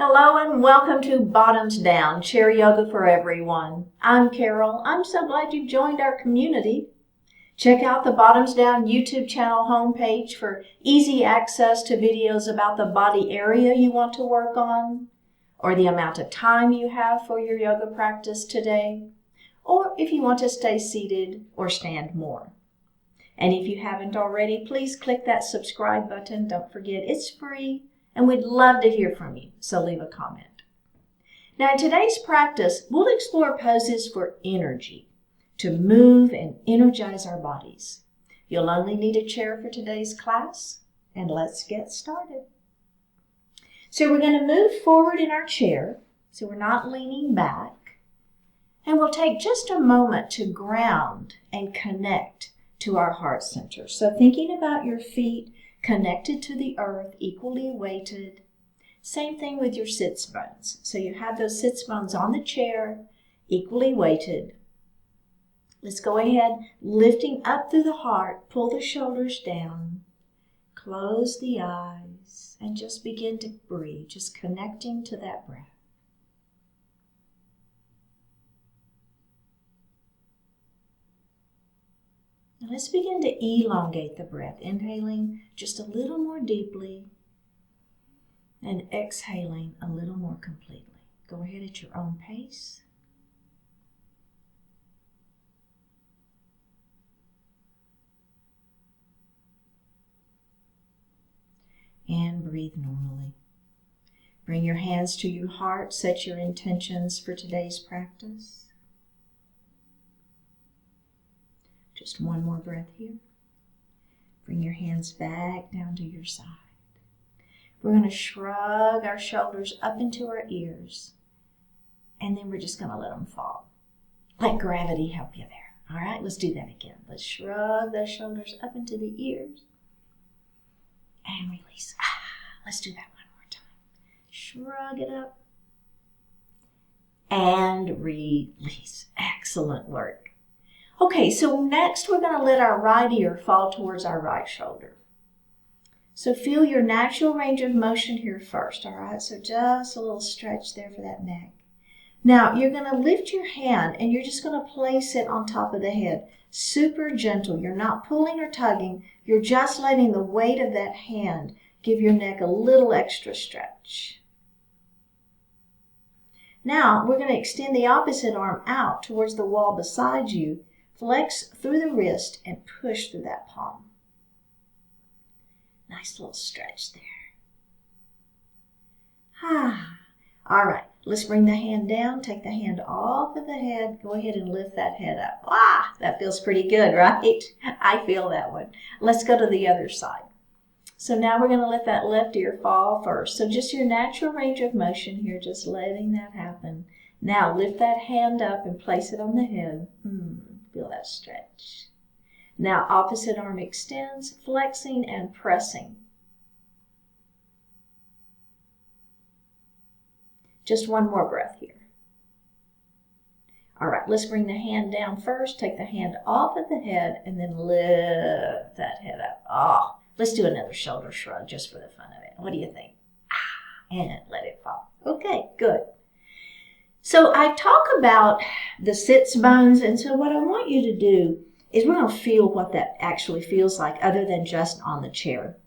Hello and welcome to Bottoms Down, Chair Yoga for Everyone. I'm Carol. I'm so glad you've joined our community. Check out the Bottoms Down YouTube channel homepage for easy access to videos about the body area you want to work on, or the amount of time you have for your yoga practice today, or if you want to stay seated or stand more. And if you haven't already, please click that subscribe button. Don't forget, it's free. And we'd love to hear from you, so leave a comment. Now in today's practice, we'll explore poses for energy, to move and energize our bodies. You'll only need a chair for today's class, and let's get started. So we're going to move forward in our chair, so we're not leaning back, and we'll take just a moment to ground and connect to our heart center. So thinking about your feet connected to the earth, equally weighted. Same thing with your sits bones. So you have those sits bones on the chair, equally weighted. Let's go ahead, lifting up through the heart, pull the shoulders down, close the eyes, and just begin to breathe, just connecting to that breath. Now let's begin to elongate the breath, inhaling just a little more deeply and exhaling a little more completely. Go ahead at your own pace. And breathe normally. Bring your hands to your heart, set your intentions for today's practice. Just one more breath here. Bring your hands back down to your side. We're going to shrug our shoulders up into our ears, and then we're just going to let them fall. Let gravity help you there. All right, let's do that again. Let's shrug those shoulders up into the ears and release. Let's do that one more time. Shrug it up and release. Excellent work. Okay, so next we're going to let our right ear fall towards our right shoulder. So feel your natural range of motion here first, all right? So just a little stretch there for that neck. Now you're going to lift your hand and you're just going to place it on top of the head. Super gentle. You're not pulling or tugging. You're just letting the weight of that hand give your neck a little extra stretch. Now we're going to extend the opposite arm out towards the wall beside you. Flex through the wrist and push through that palm. Nice little stretch there. All right, let's bring the hand down. Take the hand off of the head. Go ahead and lift that head up. That feels pretty good, right? I feel that one. Let's go to the other side. So now we're going to let that left ear fall first. So just your natural range of motion here, just letting that happen. Now lift that hand up and place it on the head. Feel that stretch. Now opposite arm extends, flexing and pressing. Just one more breath here. All right, let's bring the hand down first. Take the hand off of the head and then lift that head up. Let's do another shoulder shrug just for the fun of it. What do you think? And let it fall. Okay, good. So I talk about the sits bones, and so what I want you to do is we're going to feel what that actually feels like other than just on the chair.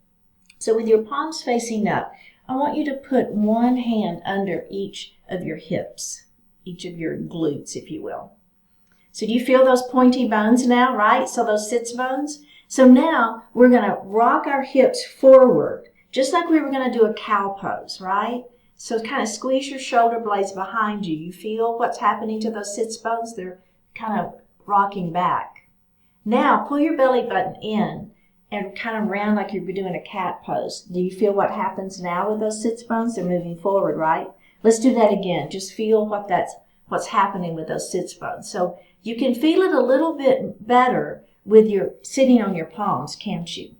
So with your palms facing up, I want you to put one hand under each of your hips, each of your glutes, if you will. So do you feel those pointy bones now, right? So those sits bones. So now we're going to rock our hips forward, just like we were going to do a cow pose, right? So kind of squeeze your shoulder blades behind you. You feel what's happening to those sits bones? They're kind of rocking back. Now pull your belly button in and kind of round like you're doing a cat pose. Do you feel what happens now with those sits bones? They're moving forward, right? Let's do that again. Just feel what's happening with those sits bones. So you can feel it a little bit better with your sitting on your palms, can't you?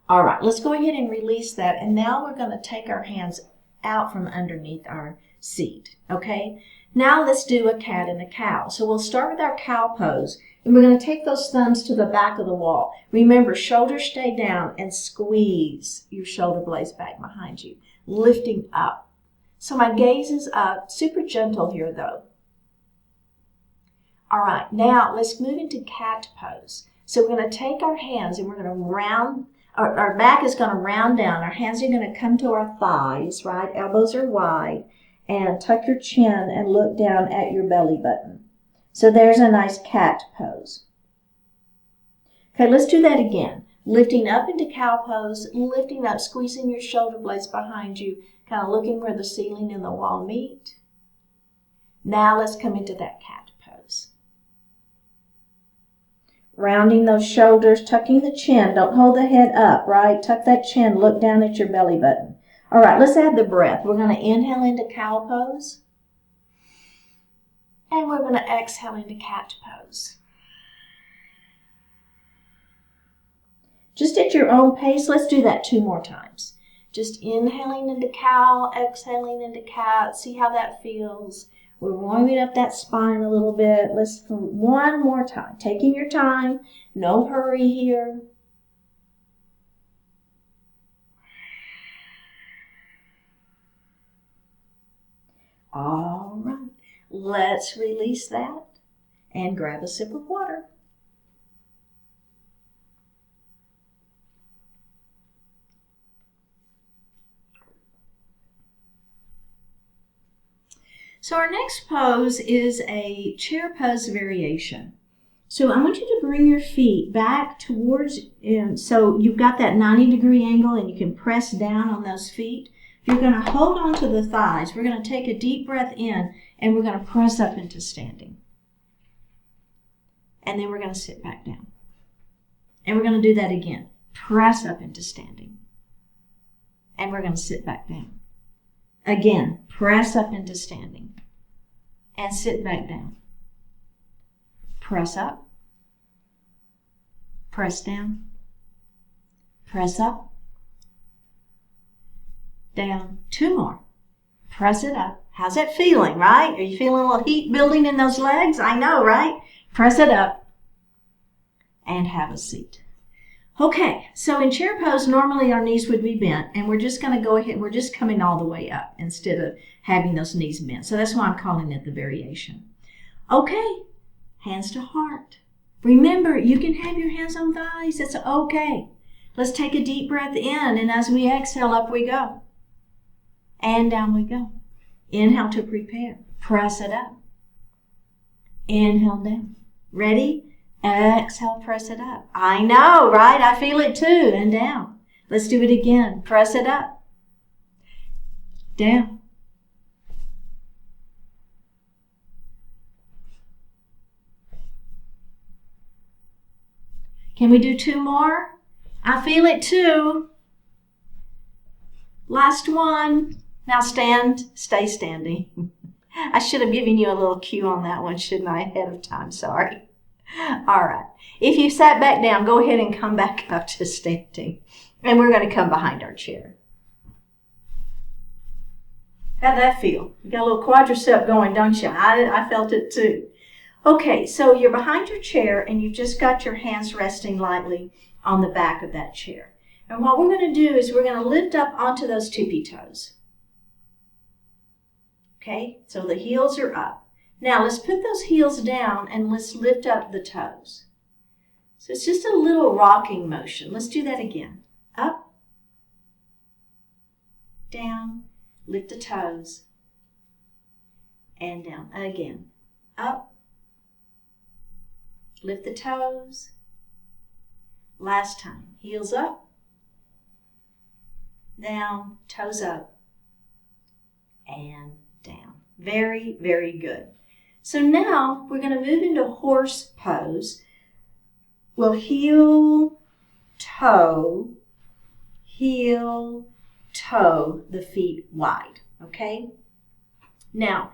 All right, let's go ahead and release that. And now we're going to take our hands out from underneath our seat, okay? Now let's do a cat and a cow. So we'll start with our cow pose, and we're going to take those thumbs to the back of the wall. Remember, shoulders stay down and squeeze your shoulder blades back behind you, lifting up. So my gaze is up, super gentle here though. All right, now let's move into cat pose. So we're going to take our hands and we're going to round, our back is going to round down. Our hands are going to come to our thighs, right? Elbows are wide. And tuck your chin and look down at your belly button. So there's a nice cat pose. Okay, let's do that again. Lifting up into cow pose, lifting up, squeezing your shoulder blades behind you, kind of looking where the ceiling and the wall meet. Now let's come into that cat pose. Rounding those shoulders, tucking the chin. Don't hold the head up, right? Tuck that chin, look down at your belly button. All right, let's add the breath. We're going to inhale into cow pose. And we're going to exhale into cat pose. Just at your own pace, let's do that 2 more times. Just inhaling into cow, exhaling into cat. See how that feels. We're warming up that spine a little bit. Let's do 1 more time. Taking your time. No hurry here. All right. Let's release that and grab a sip of water. So our next pose is a chair pose variation. So I want you to bring your feet back towards, so you've got that 90-degree angle and you can press down on those feet. You're going to hold on to the thighs. We're going to take a deep breath in and we're going to press up into standing. And then we're going to sit back down. And we're going to do that again. Press up into standing. And we're going to sit back down. Again, press up into standing. And sit back down. Press up. Press down. Press up. Down. 2 more. Press it up. How's that feeling, right? Are you feeling a little heat building in those legs? I know, right? Press it up. And have a seat. Okay, so in chair pose, normally our knees would be bent, and we're just going to go ahead, we're just coming all the way up instead of having those knees bent. So that's why I'm calling it the variation. Okay, hands to heart. Remember, you can have your hands on thighs. It's okay. Let's take a deep breath in, and as we exhale, up we go. And down we go. Inhale to prepare. Press it up. Inhale down. Ready? Exhale, press it up. I know, right? I feel it too. And down. Let's do it again. Press it up. Down. Can we do 2 more? I feel it too. Last one. Now stand, stay standing. I should have given you a little cue on that one, shouldn't I, ahead of time? Sorry. All right. If you sat back down, go ahead and come back up to standing. And we're going to come behind our chair. How'd that feel? You got a little quadricep going, don't you? I felt it too. Okay, so you're behind your chair and you've just got your hands resting lightly on the back of that chair. And what we're going to do is we're going to lift up onto those tippy toes. Okay, so the heels are up. Now let's put those heels down and let's lift up the toes. So it's just a little rocking motion. Let's do that again. Up, down, lift the toes, and down. Again, up, lift the toes. Last time, heels up, down, toes up, and down. Very, very good. So now we're going to move into horse pose. We'll heel, toe, the feet wide, okay? Now,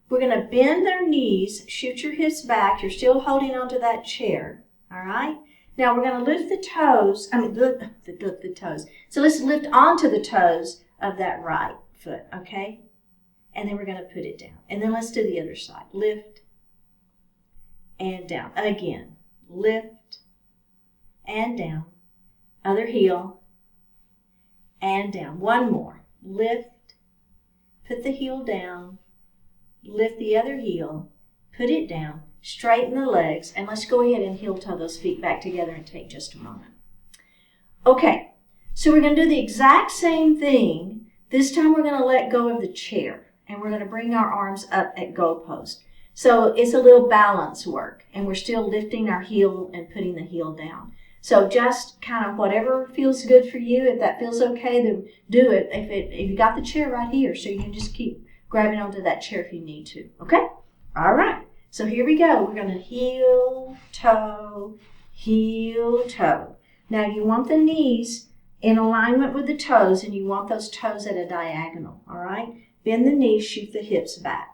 we're going to bend our knees, shoot your hips back. You're still holding onto that chair, all right? Now we're going to lift the toes, lift the toes. So let's lift onto the toes of that right foot, okay? And then we're going to put it down. And then let's do the other side. Lift and down. Again, lift and down. Other heel and down. One more. Lift, put the heel down, lift the other heel, put it down, straighten the legs, and let's go ahead and heel toe those feet back together and take just a moment. Okay, so we're going to do the exact same thing. This time we're going to let go of the chair, and we're going to bring our arms up at goalpost. So it's a little balance work, and we're still lifting our heel and putting the heel down. So just kind of whatever feels good for you. If that feels okay, then do it. If you got the chair right here, so you can just keep grabbing onto that chair if you need to. Okay? All right. So here we go. We're going to heel, toe, heel, toe. Now you want the knees in alignment with the toes, and you want those toes at a diagonal. All right? Bend the knees, shoot the hips back.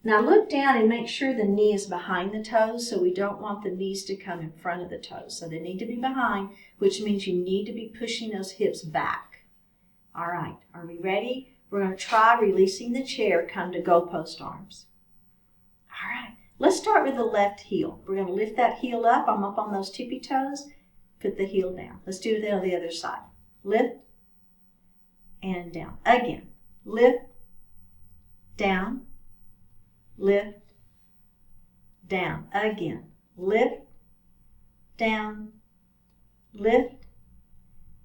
Now look down and make sure the knee is behind the toes, so we don't want the knees to come in front of the toes. So they need to be behind, which means you need to be pushing those hips back. All right, are we ready? We're going to try releasing the chair, come to goalpost arms. All right, let's start with the left heel. We're going to lift that heel up. I'm up on those tippy toes. Put the heel down. Let's do it on the other side. Lift and down. Again, lift, down, lift, down. Again, lift, down, lift,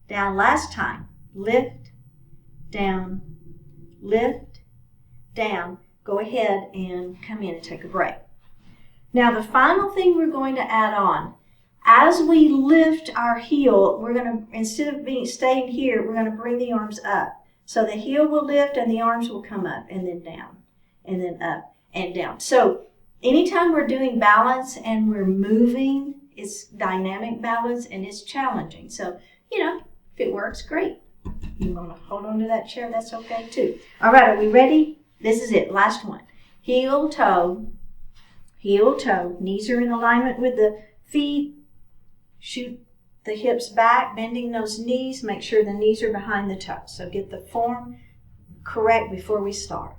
down. Last time, lift, down, lift, down. Go ahead and come in and take a break. Now the final thing we're going to add on, as we lift our heel, we're going to, instead of staying here, we're going to bring the arms up. So the heel will lift and the arms will come up and then down and then up and down. So anytime we're doing balance and we're moving, it's dynamic balance and it's challenging. So, if it works, great. You want to hold on to that chair, that's okay too. All right, are we ready? This is it, last one. Heel, toe, knees are in alignment with the feet. Shoot the hips back, bending those knees. Make sure the knees are behind the toes. So get the form correct before we start.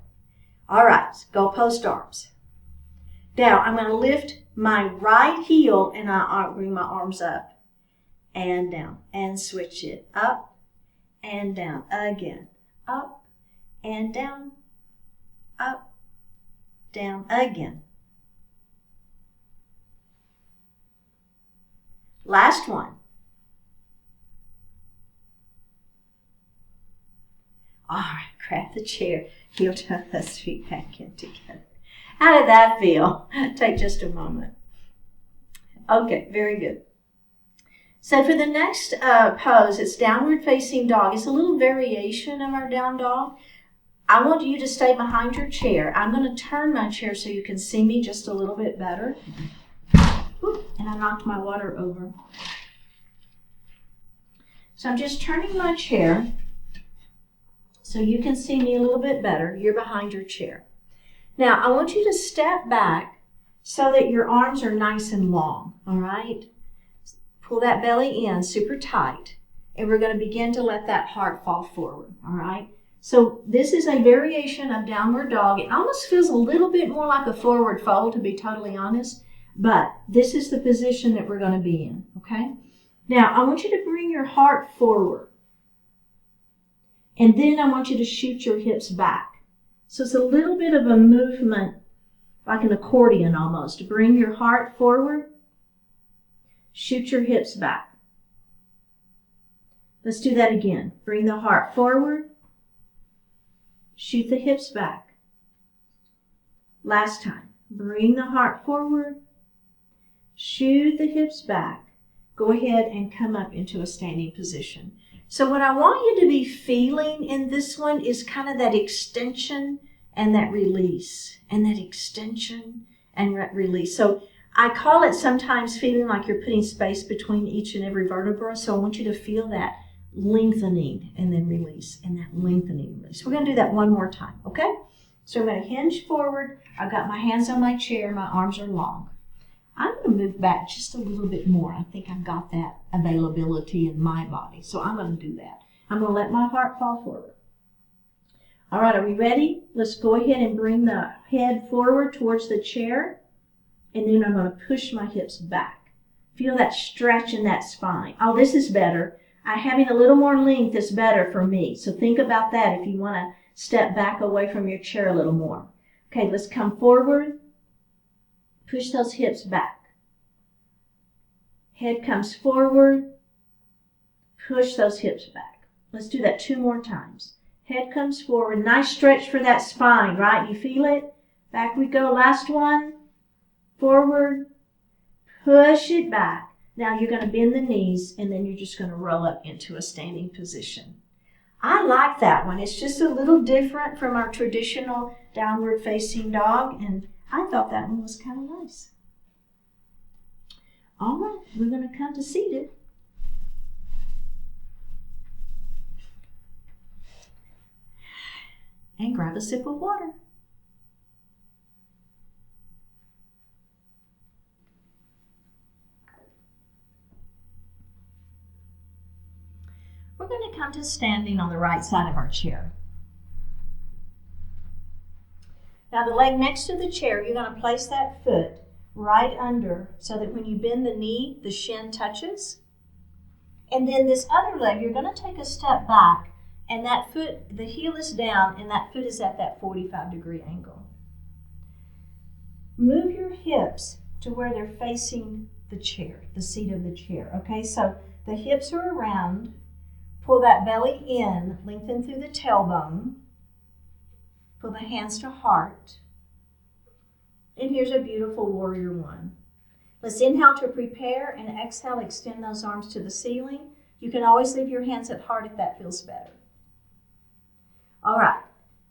All right, goalpost arms. Now I'm going to lift my right heel and I'll bring my arms up and down and switch it up and down again. Up and down, up, down again. Last one. All right, grab the chair. Heel toe those feet back in together. How did that feel? Take just a moment. Okay, very good. So for the next pose, it's downward facing dog. It's a little variation of our down dog. I want you to stay behind your chair. I'm going to turn my chair so you can see me just a little bit better. And I knocked my water over. So I'm just turning my chair so you can see me a little bit better. You're behind your chair. Now, I want you to step back so that your arms are nice and long, all right? Pull that belly in super tight, and we're going to begin to let that heart fall forward, all right? So this is a variation of downward dog. It almost feels a little bit more like a forward fold, to be totally honest, but this is the position that we're going to be in, okay? Now, I want you to bring your heart forward. And then I want you to shoot your hips back. So it's a little bit of a movement, like an accordion almost. Bring your heart forward. Shoot your hips back. Let's do that again. Bring the heart forward. Shoot the hips back. Last time. Bring the heart forward. Shoot the hips back. Go ahead and come up into a standing position. So what I want you to be feeling in this one is kind of that extension and that release, and that extension and release. So I call it sometimes feeling like you're putting space between each and every vertebra. So I want you to feel that lengthening and then release, and that lengthening and release. We're going to do that one more time, okay? So I'm going to hinge forward. I've got my hands on my chair. My arms are long. I'm going to move back just a little bit more. I think I've got that availability in my body. So I'm going to do that. I'm going to let my heart fall forward. All right, are we ready? Let's go ahead and bring the head forward towards the chair. And then I'm going to push my hips back. Feel that stretch in that spine. Oh, this is better. Having a little more length is better for me. So think about that if you want to Step back away from your chair a little more. Okay, let's come forward. Push those hips back. Head comes forward. Push those hips back. Let's do that 2 more times. Head comes forward. Nice stretch for that spine, right? You feel it? Back we go. Last one. Forward. Push it back. Now you're going to bend the knees, and then you're just going to roll up into a standing position. I like that one. It's just a little different from our traditional downward facing dog, and I thought that one was kind of nice. All right, we're going to come to seated. And grab a sip of water. We're going to come to standing on the right side of our chair. Now the leg next to the chair, you're going to place that foot right under so that when you bend the knee, the shin touches. And then this other leg, you're going to take a step back, and that foot, the heel is down, and that foot is at that 45-degree angle. Move your hips to where they're facing the chair, the seat of the chair. Okay, so the hips are around. Pull that belly in, lengthen through the tailbone. Pull the hands to heart. And here's a beautiful warrior one. Let's inhale to prepare and exhale, extend those arms to the ceiling. You can always leave your hands at heart if that feels better. All right,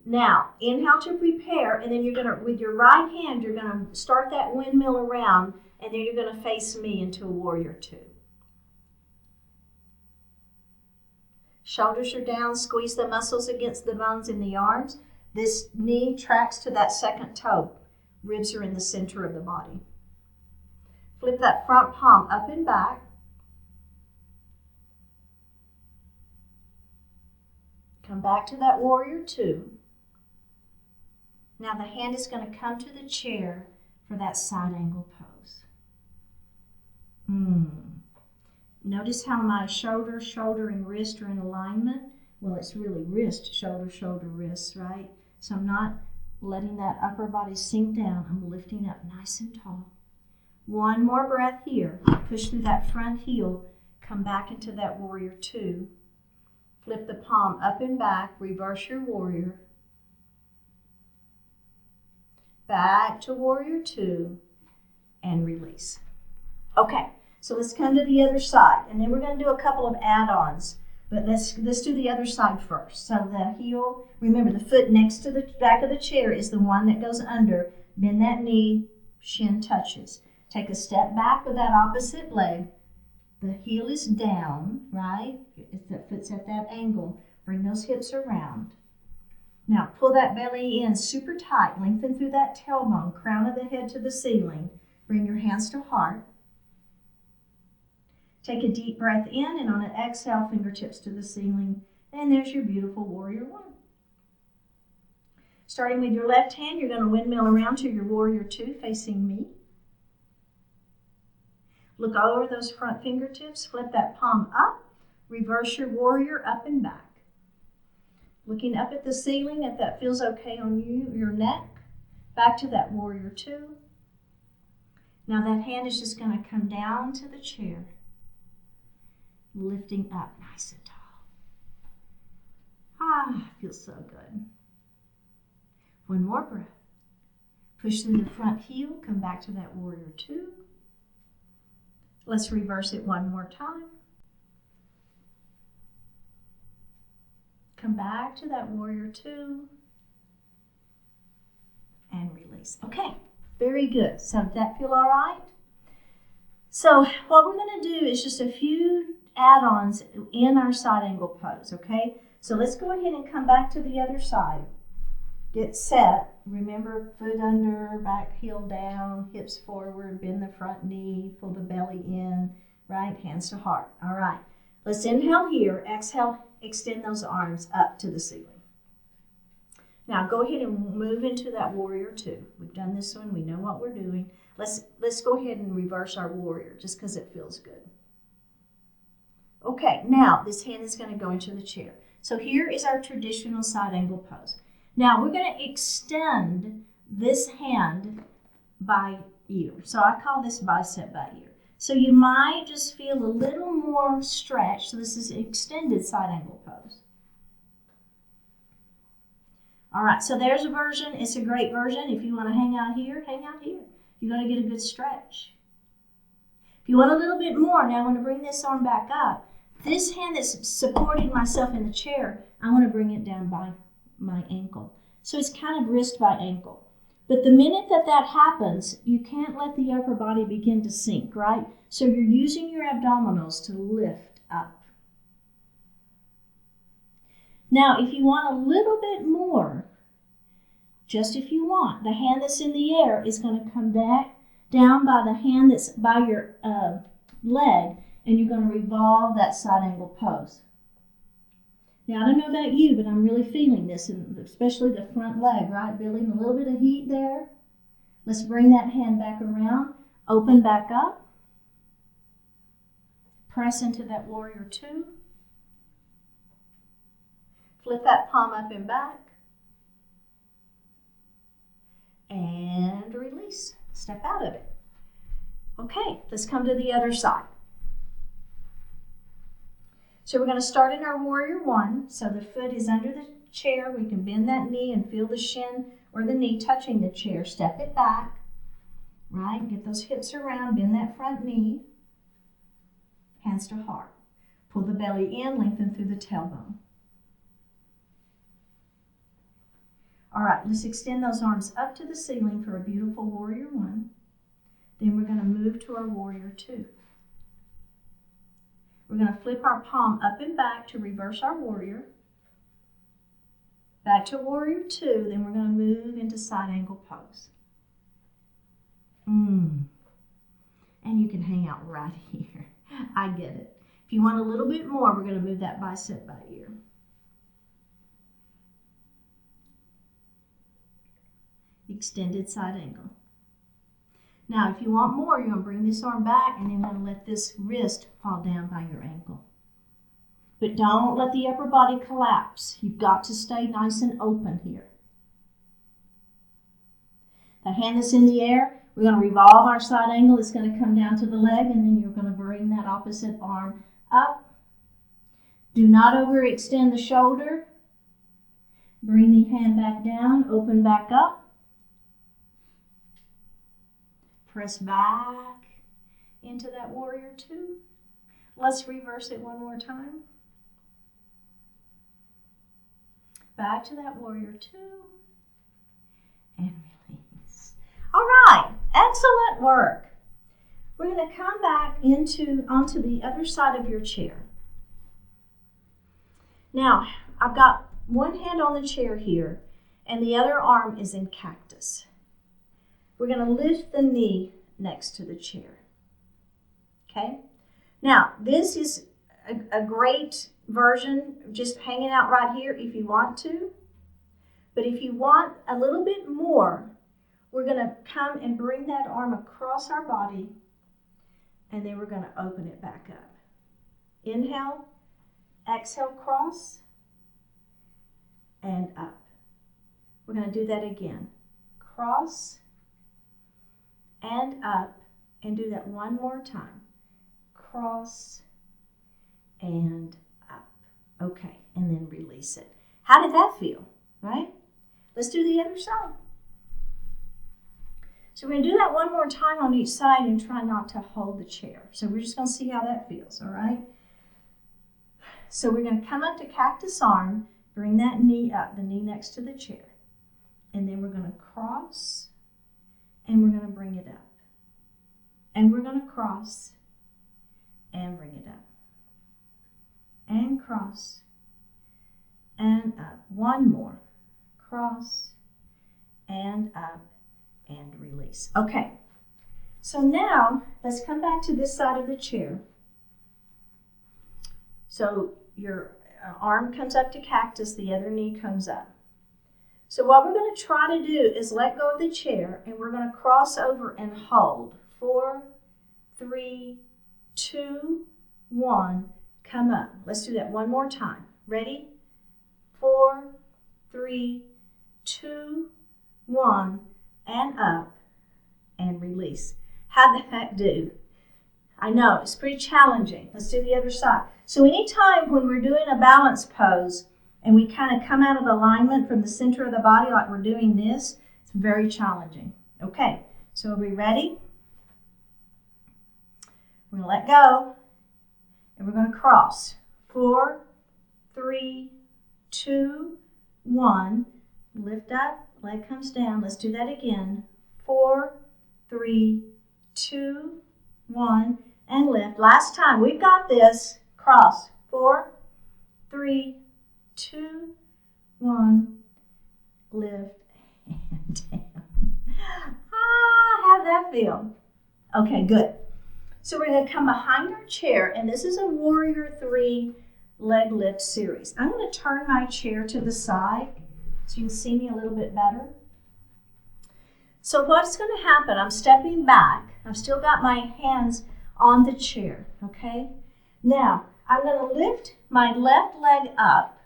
now inhale to prepare, and then you're going to, with your right hand, you're going to start that windmill around, and then you're going to face me into a warrior 2. Shoulders are down, squeeze the muscles against the bones in the arms. This knee tracks to that second toe. Ribs are in the center of the body. Flip that front palm up and back. Come back to that warrior 2. Now the hand is going to come to the chair for that side angle pose. Notice how my shoulder, and wrist are in alignment. Well, it's really wrist, shoulder, wrist, right? So I'm not letting that upper body sink down. I'm lifting up nice and tall. One more breath here. Push through that front heel. Come back into that warrior 2. Flip the palm up and back. Reverse your warrior. Back to warrior 2. And release. Okay, so let's come to the other side. And then we're going to do a couple of add-ons. But let's do the other side first. So the heel, remember the foot next to the back of the chair is the one that goes under. Bend that knee, shin touches. Take a step back with that opposite leg. The heel is down, right? The foot's at that angle. Bring those hips around. Now pull that belly in super tight. Lengthen through that tailbone, crown of the head to the ceiling. Bring your hands to heart. Take a deep breath in, and on an exhale, fingertips to the ceiling. And there's your beautiful warrior 1. Starting with your left hand, you're going to windmill around to your warrior 2 facing me. Look over those front fingertips, flip that palm up, reverse your warrior up and back. Looking up at the ceiling, if that feels okay on you, your neck, back to that warrior 2. Now that hand is just going to come down to the chair. Lifting up nice and tall. Feels so good. One more breath. Push through the front heel, come back to that warrior 2. Let's reverse it one more time. Come back to that warrior 2. And release. Okay, very good. So did that feel all right? So what we're going to do is just a few add-ons in our side angle pose, okay? So let's go ahead and come back to the other side. Get set. Remember, foot under, back heel down, hips forward, bend the front knee, pull the belly in, right? Hands to heart. All right. Let's inhale here. Exhale, extend those arms up to the ceiling. Now go ahead and move into that warrior 2. We've done this one. We know what we're doing. Let's go ahead and reverse our warrior just because it feels good. Okay, now this hand is going to go into the chair. So here is our traditional side angle pose. Now we're going to extend this hand by ear. So I call this bicep by ear. So you might just feel a little more stretch. So this is extended side angle pose. All right, so there's a version. It's a great version. If you want to hang out here, hang out here. You're going to get a good stretch. If you want a little bit more, now I want to bring this arm back up. This hand that's supporting myself in the chair, I want to bring it down by my ankle. So it's kind of wrist by ankle. But the minute that happens, you can't let the upper body begin to sink, right? So you're using your abdominals to lift up. Now, if you want a little bit more, just if you want, the hand that's in the air is going to come back down by the hand that's by your leg, and you're going to revolve that side angle pose. Now, I don't know about you, but I'm really feeling this, and especially the front leg, right? Building a little bit of heat there. Let's bring that hand back around, open back up, press into that warrior two. Flip that palm up and back. And release. Step out of it. Okay, let's come to the other side. So we're going to start in our warrior one. So the foot is under the chair. We can bend that knee and feel the shin or the knee touching the chair. Step it back. Right? Get those hips around. Bend that front knee. Hands to heart. Pull the belly in. Lengthen through the tailbone. All right, let's extend those arms up to the ceiling for a beautiful warrior one. Then we're going to move to our warrior two. We're going to flip our palm up and back to reverse our warrior. Back to warrior two, then we're going to move into side angle pose. And you can hang out right here. I get it. If you want a little bit more, we're going to move that bicep by ear. Extended side angle. Now, if you want more, you're going to bring this arm back and then going to let this wrist fall down by your ankle. But don't let the upper body collapse. You've got to stay nice and open here. That hand that's in the air, we're going to revolve our side angle. It's going to come down to the leg, and then you're going to bring that opposite arm up. Do not overextend the shoulder. Bring the hand back down, open back up. Press back into that warrior two. Let's reverse it one more time. Back to that warrior two. And release. All right, excellent work. We're going to come back onto the other side of your chair. Now, I've got one hand on the chair here, and the other arm is in cactus. We're going to lift the knee next to the chair. Okay? Now, this is a great version, just hanging out right here if you want to. But if you want a little bit more, we're going to come and bring that arm across our body, and then we're going to open it back up. Inhale, exhale, cross, and up. We're going to do that again. Cross, and up, and do that one more time. Cross and up. Okay, and then release it. How did that feel, right? Let's do the other side. So we're going to do that one more time on each side and try not to hold the chair. So we're just going to see how that feels, all right? So we're going to come up to cactus arm, bring that knee up, the knee next to the chair. And then we're going to cross, and we're going to bring it up. And we're going to cross and bring it up. And cross and up. One more. Cross and up and release. Okay. So now let's come back to this side of the chair. So your arm comes up to cactus, the other knee comes up. So what we're going to try to do is let go of the chair, and we're going to cross over and hold. 4, 3, 2, 1, come up. Let's do that one more time. Ready? 4, 3, 2, 1, and up, and release. How'd that do? I know, it's pretty challenging. Let's do the other side. So anytime when we're doing a balance pose and we kind of come out of alignment from the center of the body like we're doing this, it's very challenging. Okay, so are we ready? We're going to let go, and we're going to cross. 4, 3, 2, 1. Lift up, leg comes down. Let's do that again. 4, 3, 2, 1, and lift. Last time, we've got this. Cross. 4, 3, 2, 1. Lift and down. How'd that feel? Okay, good. So we're going to come behind our chair, and this is a Warrior 3 leg lift series. I'm going to turn my chair to the side so you can see me a little bit better. So what's going to happen, I'm stepping back. I've still got my hands on the chair, okay? Now, I'm going to lift my left leg up,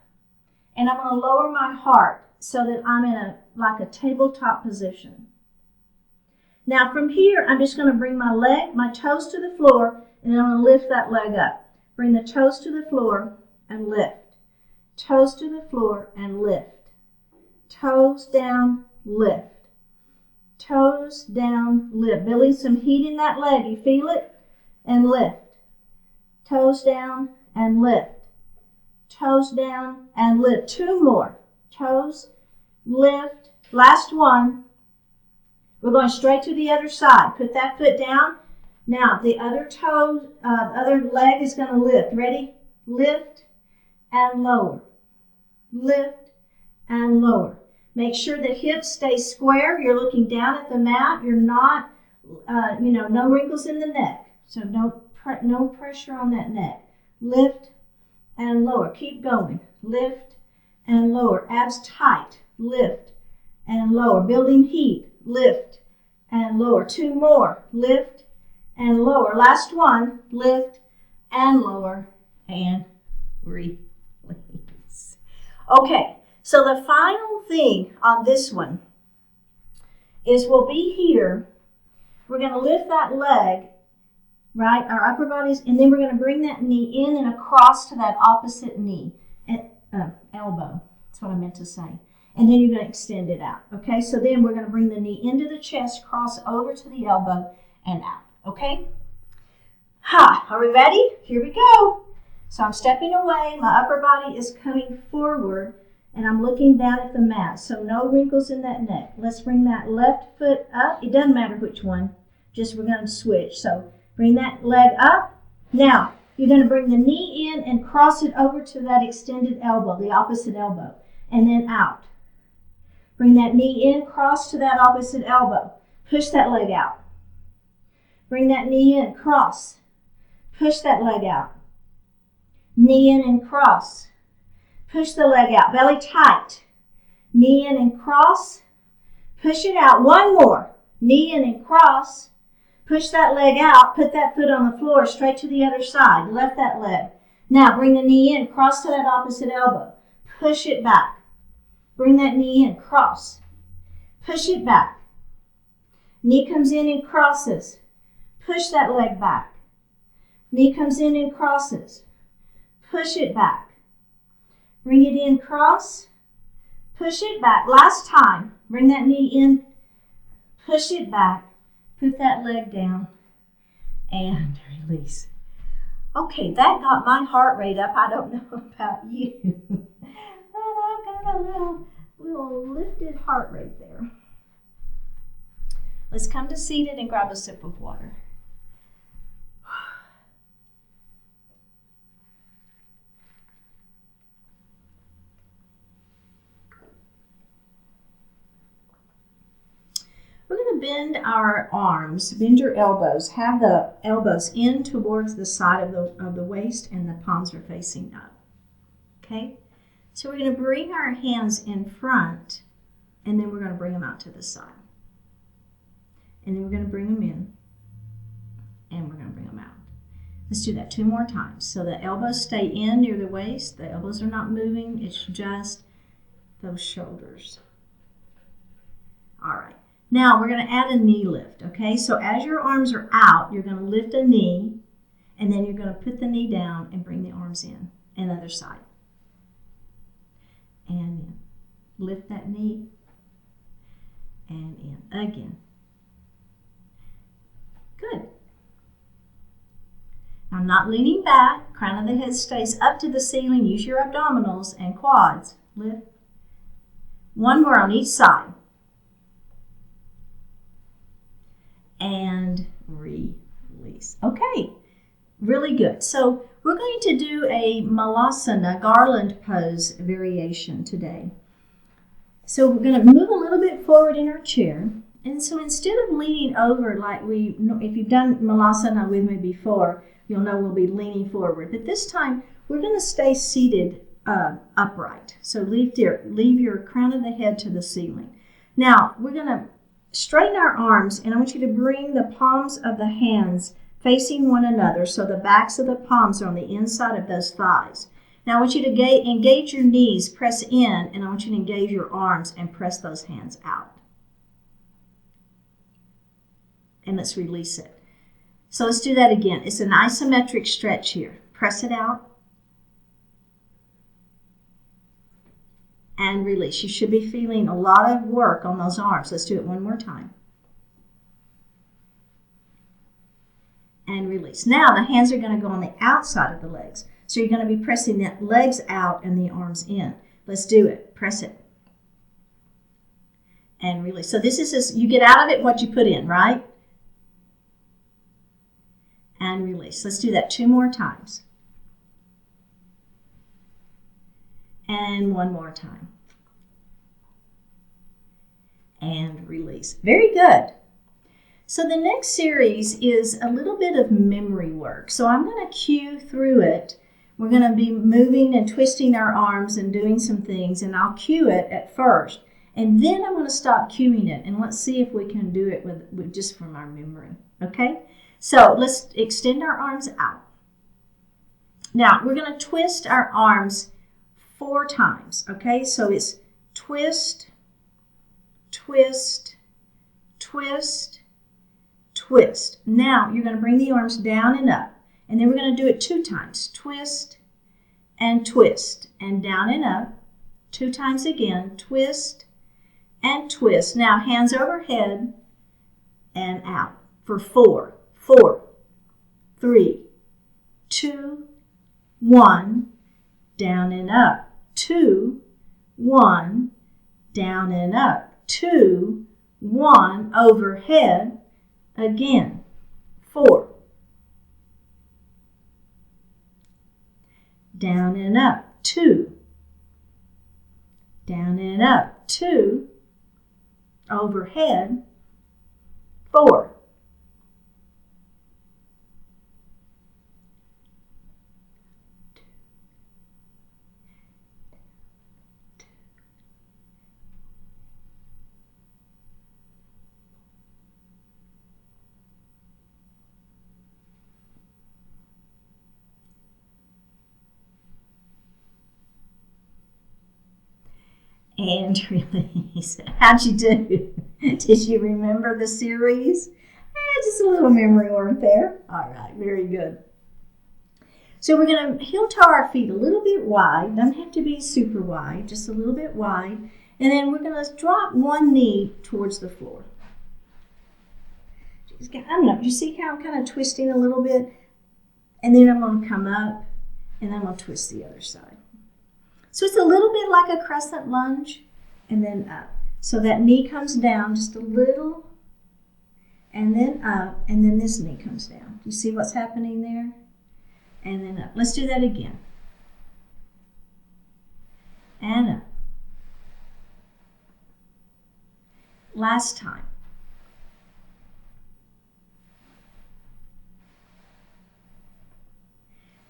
and I'm going to lower my heart so that I'm in like a tabletop position. Now from here, I'm just going to bring my toes to the floor, and then I'm going to lift that leg up. Bring the toes to the floor and lift. Toes to the floor and lift. Toes down, lift. Toes down, lift. Building some heat in that leg. You feel it? And lift. Toes down and lift. Toes down and lift. 2 more. Toes, lift. Last one. We're going straight to the other side. Put that foot down. Now, the other toe, other leg is going to lift. Ready? Lift and lower. Lift and lower. Make sure the hips stay square. You're looking down at the mat. You're not, no wrinkles in the neck. So no pressure on that neck. Lift and lower. Keep going. Lift and lower. Abs tight. Lift and lower. Building heat. Lift and lower. 2 more. Lift and lower. Last one. Lift and lower and release. Okay, so the final thing on this one is we'll be here. We're going to lift that leg, right, our upper bodies, and then we're going to bring that knee in and across to that opposite knee, elbow. That's what I meant to say. And then you're going to extend it out. Okay, so then we're going to bring the knee into the chest, cross over to the elbow, and out. Okay? Are we ready? Here we go. So I'm stepping away. My upper body is coming forward, and I'm looking down at the mat. So no wrinkles in that neck. Let's bring that left foot up. It doesn't matter which one. Just we're going to switch. So bring that leg up. Now, you're going to bring the knee in and cross it over to that extended elbow, the opposite elbow, and then out. Bring that knee in, cross to that opposite elbow. Push that leg out. Bring that knee in, cross. Push that leg out. Knee in and cross. Push the leg out. Belly tight. Knee in and cross. Push it out. 1 more. Knee in and cross. Push that leg out. Put that foot on the floor straight to the other side. Left that leg. Now bring the knee in. Cross to that opposite elbow. Push it back. Bring that knee in. Cross. Push it back. Knee comes in and crosses. Push that leg back. Knee comes in and crosses. Push it back. Bring it in, cross. Push it back. Last time. Bring that knee in. Push it back. Put that leg down. And release. Okay, that got my heart rate up. I don't know about you. But I've got a little lifted heart rate there. Let's come to seated and grab a sip of water. We're going to bend our arms, bend your elbows, have the elbows in towards the side of the waist, and the palms are facing up. Okay? So we're going to bring our hands in front, and then we're going to bring them out to the side. And then we're going to bring them in, and we're going to bring them out. Let's do that 2 more times. So the elbows stay in near the waist. The elbows are not moving. It's just those shoulders. All right. Now we're going to add a knee lift, okay? So as your arms are out, you're going to lift a knee, and then you're going to put the knee down and bring the arms in. And other side. And in. Lift that knee. And in. Again. Good. Now not leaning back. Crown of the head stays up to the ceiling. Use your abdominals and quads. Lift. One more on each side. And release. Okay. Really good. So we're going to do a Malasana garland pose variation today. So we're going to move a little bit forward in our chair. And so instead of leaning over like if you've done Malasana with me before, you'll know we'll be leaning forward. But this time we're going to stay seated upright. So leave your crown of the head to the ceiling. Now we're going to straighten our arms, and I want you to bring the palms of the hands facing one another, so the backs of the palms are on the inside of those thighs. Now I want you to engage your knees, press in, and I want you to engage your arms and press those hands out. And let's release it. So let's do that again. It's an isometric stretch here. Press it out. And release. You should be feeling a lot of work on those arms. Let's do it one more time. And release. Now the hands are going to go on the outside of the legs. So you're going to be pressing the legs out and the arms in. Let's do it. Press it. And release. So this is, you get out of it what you put in, right? And release. Let's do that 2 more times. And 1 more time. And release. Very good. So the next series is a little bit of memory work. So I'm going to cue through it. We're going to be moving and twisting our arms and doing some things, and I'll cue it at first. And then I'm going to stop cueing it, and let's see if we can do it with just from our memory. Okay? So let's extend our arms out. Now we're going to twist our arms 4 times. Okay? So it's twist, twist, twist, twist. Now you're going to bring the arms down and up. And then we're going to do it 2 times. Twist and twist. And down and up. 2 times again. Twist and twist. Now hands overhead and out for 4. 4, 3, 2, 1. Down and up. 2, 1. Down and up. 2, 1. Overhead. Again, 4. Down and up, 2. Down and up, 2. Overhead, 4. And release. How'd you do? Did you remember the series? Just a little memory work there. All right, very good. So we're going to heel toe our feet a little bit wide. Doesn't have to be super wide, just a little bit wide. And then we're going to drop one knee towards the floor. I don't know, you see how I'm kind of twisting a little bit? And then I'm going to come up, and then I'm going to twist the other side. So it's a little bit like a crescent lunge, and then up. So that knee comes down just a little, and then up, and then this knee comes down. You see what's happening there? And then up. Let's do that again. And up. Last time.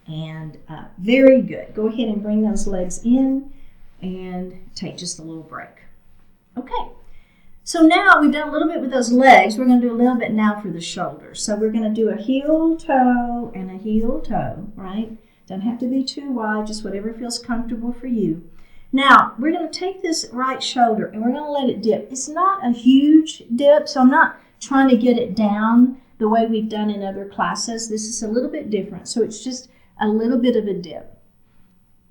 And up. Very good. Go ahead and bring those legs in and take just a little break. Okay, So now we've done a little bit with those legs. We're going to do a little bit now for the shoulders. So we're going to do a heel toe and a heel toe, right? Don't have to be too wide, just whatever feels comfortable for you. Now, we're going to take this right shoulder and we're going to let it dip. It's not a huge dip, so I'm not trying to get it down the way we've done in other classes. This is a little bit different, so it's just a little bit of a dip.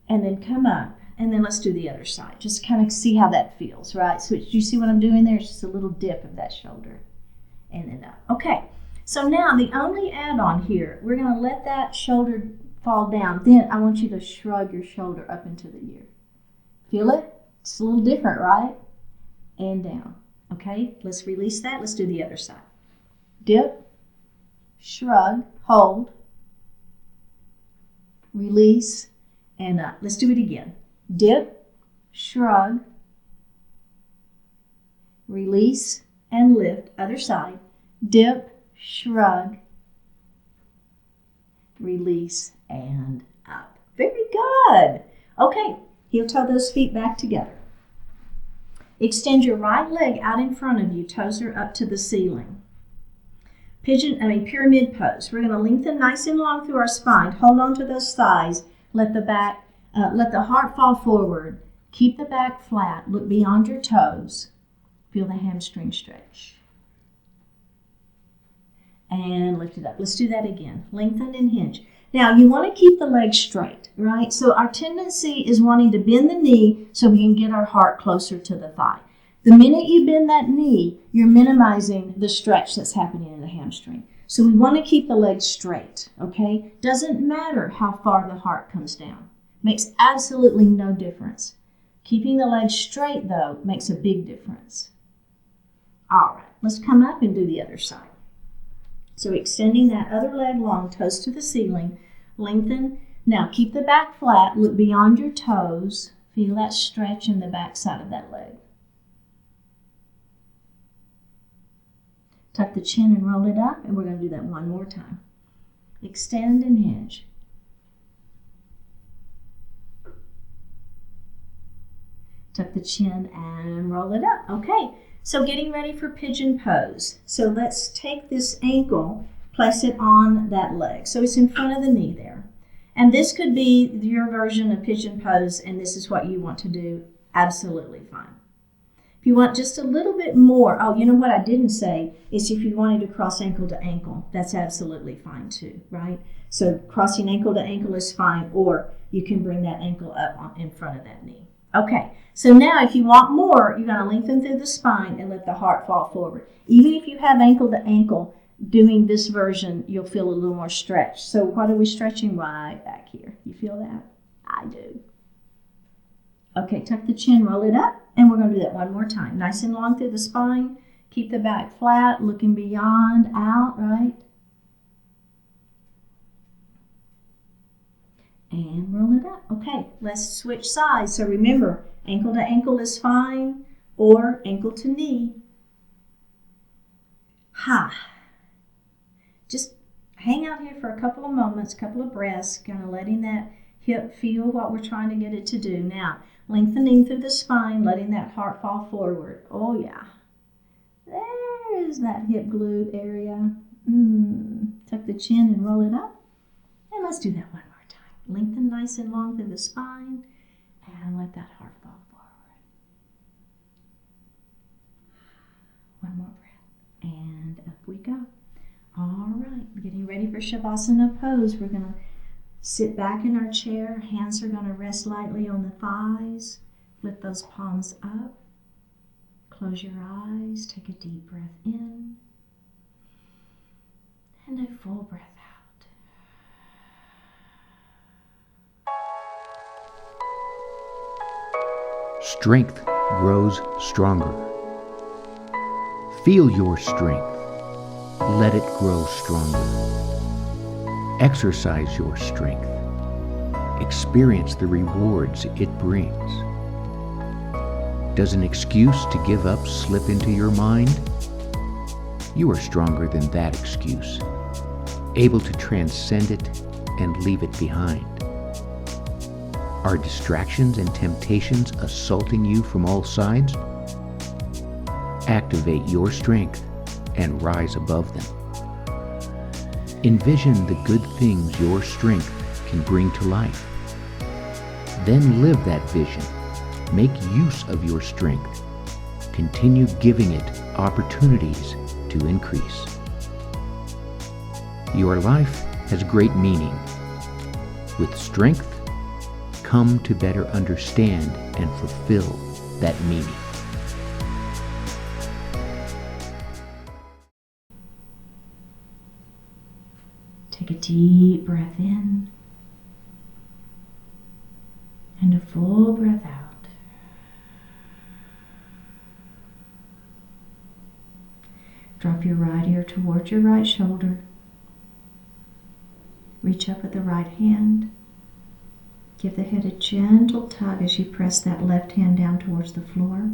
And then come up, and then let's do the other side. Just kind of see how that feels, right? So you see what I'm doing there? It's just a little dip of that shoulder. And then up. Okay, so now the only add-on here, we're going to let that shoulder fall down. Then I want you to shrug your shoulder up into the ear. Feel it? It's a little different, right? And down. Okay, let's release that. Let's do the other side. Dip, shrug, hold, release, and up. Let's do it again. Dip, shrug, release, and lift. Other side. Dip, shrug, release, and up. Very good. Okay, heel toe those feet back together. Extend your right leg out in front of you. Toes are up to the ceiling. Pyramid pose. We're going to lengthen nice and long through our spine. Hold on to those thighs. Let the heart fall forward. Keep the back flat. Look beyond your toes. Feel the hamstring stretch. And lift it up. Let's do that again. Lengthen and hinge. Now, you want to keep the legs straight, right? So our tendency is wanting to bend the knee so we can get our heart closer to the thigh. The minute you bend that knee, you're minimizing the stretch that's happening in the hamstring. So we want to keep the legs straight, okay? Doesn't matter how far the heart comes down. Makes absolutely no difference. Keeping the legs straight, though, makes a big difference. All right, let's come up and do the other side. So extending that other leg long, toes to the ceiling, lengthen. Now keep the back flat, look beyond your toes. Feel that stretch in the back side of that leg. Tuck the chin and roll it up, and we're going to do that one more time. Extend and hinge. Tuck the chin and roll it up. Okay. So getting ready for pigeon pose. So let's take this ankle, place it on that leg. So it's in front of the knee there. And this could be your version of pigeon pose, and this is what you want to do. Absolutely fine. If you want just a little bit more, oh, you know what I didn't say is if you wanted to cross ankle to ankle, that's absolutely fine too, right? So crossing ankle to ankle is fine, or you can bring that ankle up in front of that knee. Okay, so now if you want more, you're going to lengthen through the spine and let the heart fall forward. Even if you have ankle to ankle, doing this version, you'll feel a little more stretch. So what are we stretching? Right back here. You feel that? I do. Okay, tuck the chin, roll it up, and we're going to do that one more time. Nice and long through the spine. Keep the back flat, looking beyond, out, right? And roll it up. Okay, let's switch sides. So remember, ankle to ankle is fine, or ankle to knee. Just hang out here for a couple of moments, couple of breaths, kind of letting that hip feel what we're trying to get it to do. Now, lengthening through the spine, letting that heart fall forward. Oh, yeah. There's that hip glute area. Tuck the chin and roll it up. And let's do that one more time. Lengthen nice and long through the spine, and let that heart fall forward. One more breath, and up we go. All right, getting ready for Shavasana pose. We're going to sit back in our chair. Hands are going to rest lightly on the thighs. Lift those palms up. Close your eyes. Take a deep breath in. And a full breath out. Strength grows stronger. Feel your strength. Let it grow stronger. Exercise your strength. Experience the rewards it brings. Does an excuse to give up slip into your mind? You are stronger than that excuse, able to transcend it and leave it behind. Are distractions and temptations assaulting you from all sides? activate your strength and rise above them. Envision the good things your strength can bring to life. Then live that vision. Make use of your strength. Continue giving it opportunities to increase. Your life has great meaning. With strength, come to better understand and fulfill that meaning. Take a deep breath in and a full breath out. Drop your right ear towards your right shoulder. Reach up with the right hand. Give the head a gentle tug as you press that left hand down towards the floor.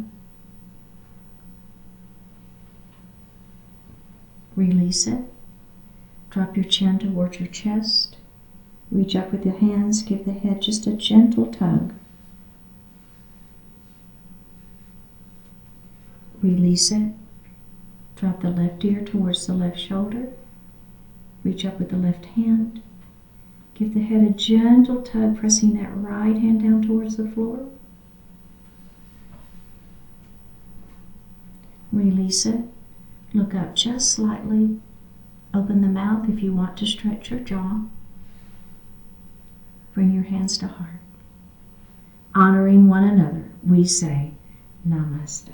Release it. Drop your chin towards your chest. Reach up with your hands. Give the head just a gentle tug. Release it. Drop the left ear towards the left shoulder. Reach up with the left hand. Give the head a gentle tug, pressing that right hand down towards the floor. Release it. Look up just slightly. Open the mouth if you want to stretch your jaw. Bring your hands to heart. Honoring one another, we say Namaste.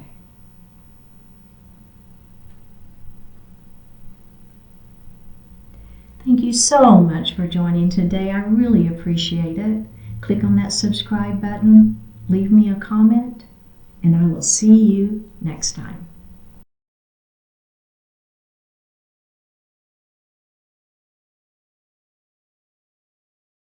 Thank you so much for joining today. I really appreciate it. Click on that subscribe button, leave me a comment, and I will see you next time.